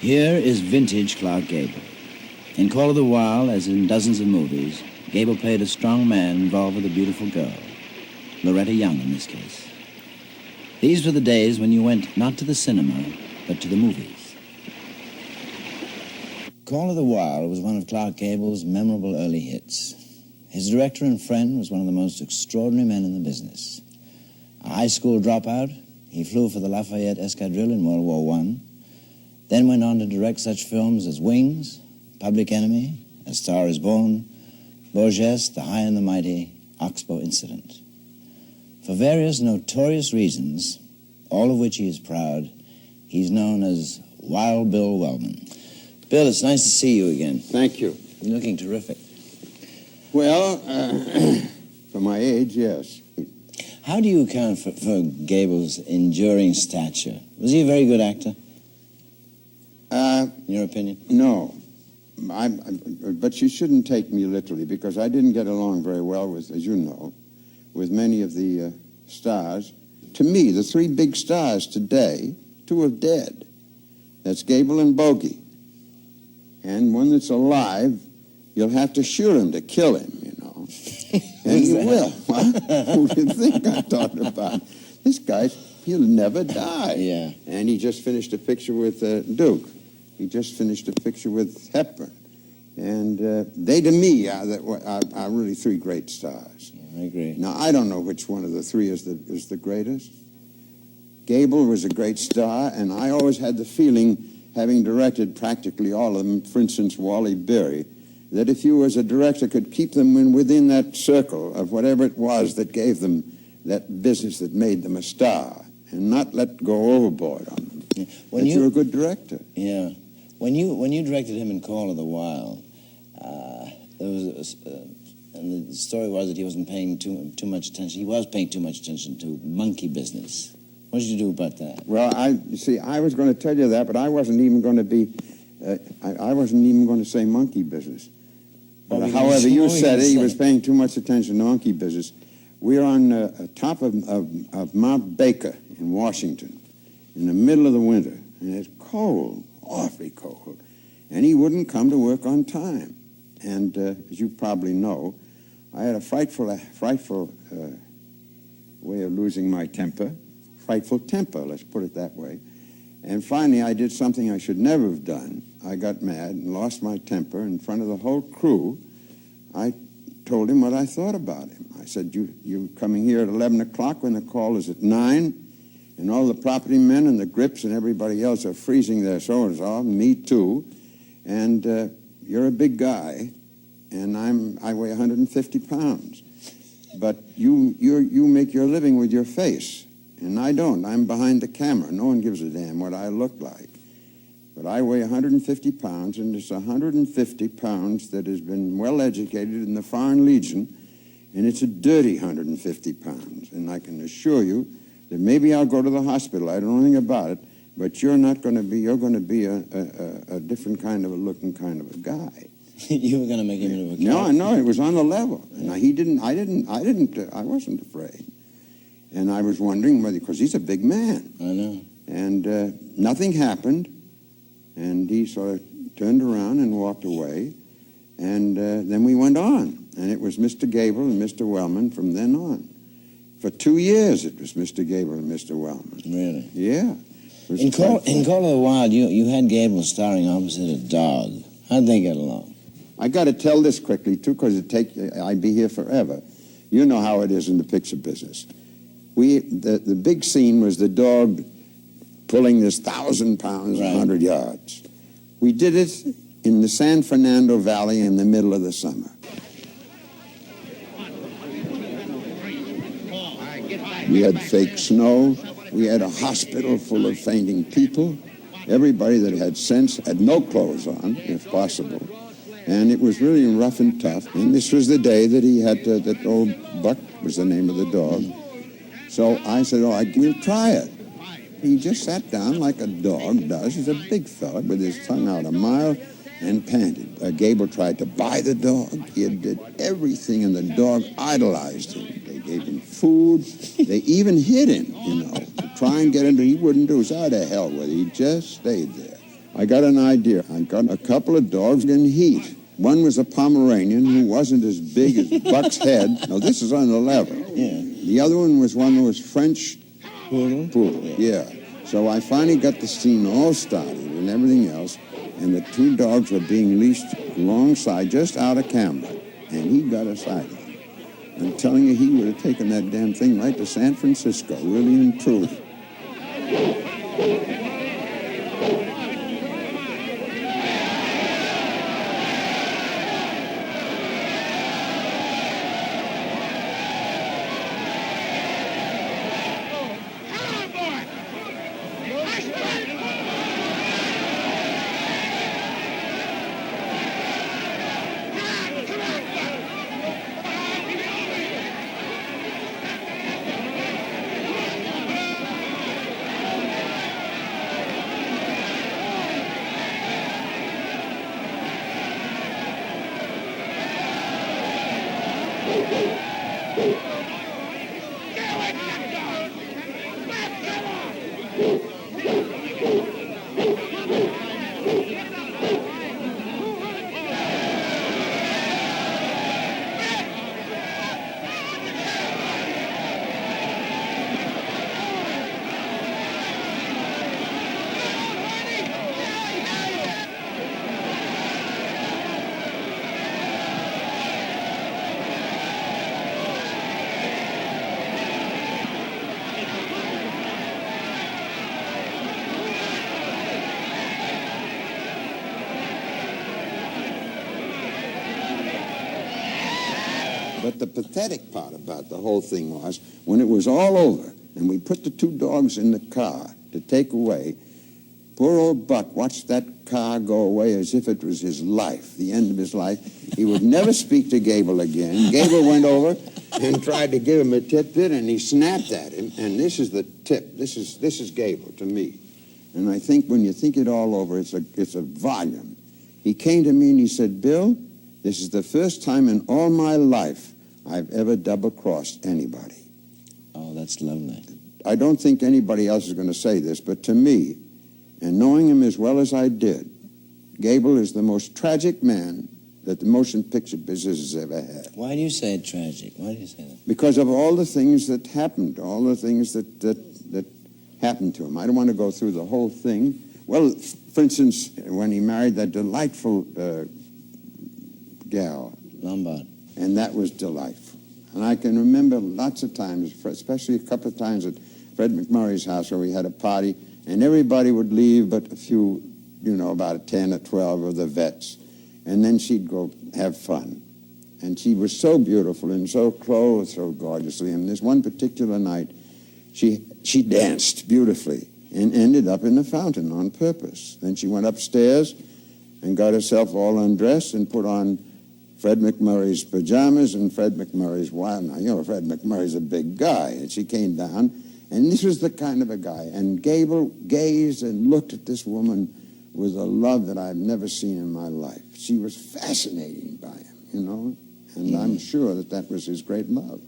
Here is vintage Clark Gable. In Call of the Wild, as in dozens of movies, Gable played a strong man involved with a beautiful girl. Loretta Young in this case. These were the days when you went not to the cinema, but to the movies. Call of the Wild was one of Clark Gable's memorable early hits. His director and friend was one of the most extraordinary men in the business. A high school dropout, he flew for the Lafayette Escadrille in World War I, then went on to direct such films as Wings, Public Enemy, A Star is Born, Borges, The High and the Mighty, Oxbow Incident. For various notorious reasons, all of which he is proud, he's known as Wild Bill Wellman. Bill, it's nice to see you again. Thank you. You're looking terrific. Well, for my age, yes. How do you account for Gable's enduring stature? Was he a very good actor? In your opinion? No. But you shouldn't take me literally, because I didn't get along very well with, as you know, with many of the stars. To me, the three big stars today, two are dead. That's Gable and Bogey. And one that's alive, you'll have to shoot him to kill him, you know. And you will. Who do you think I'm talking about? This guy, he'll never die. Yeah. And he just finished a picture with Duke. He just finished a picture with Hepburn. And they, to me, are really three great stars. I agree. Now, I don't know which one of the three is the greatest. Gable was a great star, and I always had the feeling, having directed practically all of them, for instance, Wally Berry, that if you as a director could keep them within that circle of whatever it was that gave them that business that made them a star, and not let go overboard on them, yeah. you're a good director. Yeah. When you directed him in Call of the Wild, there was and the story was that he wasn't paying too much attention. He was paying too much attention to monkey business. What did you do about that? Well, I was going to tell you that, but I wasn't even going to be, I wasn't even going to say monkey business. But however you said it, he was paying too much attention to monkey business. We're on top of Mount Baker in Washington in the middle of the winter, and it's cold, awfully cold, and he wouldn't come to work on time. And as you probably know, I had a frightful way of losing my temper. Frightful temper, let's put it that way. And finally, I did something I should never have done. I got mad and lost my temper in front of the whole crew. I told him what I thought about him. I said, you coming here at 11 o'clock when the call is at 9, and all the property men and the grips and everybody else are freezing their shoulders off, me too, and you're a big guy, and I weigh 150 pounds. But you make your living with your face. And I don't. I'm behind the camera. No one gives a damn what I look like. But I weigh 150 pounds, and it's 150 pounds that has been well educated in the Foreign Legion, and it's a dirty 150 pounds. And I can assure you that maybe I'll go to the hospital. I don't know anything about it, but you're going to be a different kind of a looking kind of a guy. You were going to make him into a No, guy? no, it was on the level. And I wasn't afraid. And I was wondering whether, because he's a big man. I know. And nothing happened. And he sort of turned around and walked away. And then we went on. And it was Mr. Gable and Mr. Wellman from then on. For 2 years it was Mr. Gable and Mr. Wellman. Really? Yeah. In Call of the Wild, you had Gable starring opposite a dog. How'd they get along? I got to tell this quickly, too, because I'd be here forever. You know how it is in the picture business. The big scene was the dog pulling this 1,000 pounds, 100 yards. We did it in the San Fernando Valley in the middle of the summer. We had fake snow. We had a hospital full of fainting people. Everybody that had sense had no clothes on, if possible. And it was really rough and tough. And this was the day that he had that old Buck was the name of the dog. So I said, we'll try it. He just sat down like a dog does. He's a big fella with his tongue out a mile and panted. Gable tried to buy the dog. He did everything, and the dog idolized him. They gave him food. They even hit him, to try and get him. He wouldn't do. So out of hell with it. He just stayed there. I got an idea. I got a couple of dogs in heat. One was a Pomeranian who wasn't as big as Buck's head. No, this is on the level. Yeah. The other one was one that was French Poodle? Yeah. So I finally got the scene all started and everything else, and the two dogs were being leashed alongside, just out of camera, and he got a sighting. I'm telling you, he would have taken that damn thing right to San Francisco, really and truly. But the pathetic part about the whole thing was, when it was all over, and we put the two dogs in the car to take away, poor old Buck watched that car go away as if it was his life, the end of his life. He would never speak to Gable again. Gable went over and tried to give him a tit-bit, and he snapped at him. And this is the tip. This is Gable to me. And I think when you think it all over, it's a volume. He came to me and he said, Bill, this is the first time in all my life I've ever double-crossed anybody. Oh, that's lovely. I don't think anybody else is going to say this, but to me, and knowing him as well as I did, Gable is the most tragic man that the motion picture business has ever had. Why do you say it tragic? Why do you say that? Because of all the things that happened, all the things that happened to him. I don't want to go through the whole thing. Well, for instance, when he married that delightful gal. Lombard. And that was delightful. And I can remember lots of times, especially a couple of times at Fred McMurray's house where we had a party, and everybody would leave but a few, about 10 or 12 of the vets. And then she'd go have fun. And she was so beautiful and so clothed so gorgeously. And this one particular night, she danced beautifully and ended up in the fountain on purpose. Then she went upstairs and got herself all undressed and put on Fred McMurray's pajamas and Fred McMurray's wild. Now, Fred McMurray's a big guy. And she came down, and this was the kind of a guy. And Gable gazed and looked at this woman with a love that I've never seen in my life. She was fascinating by him, and I'm sure that was his great love.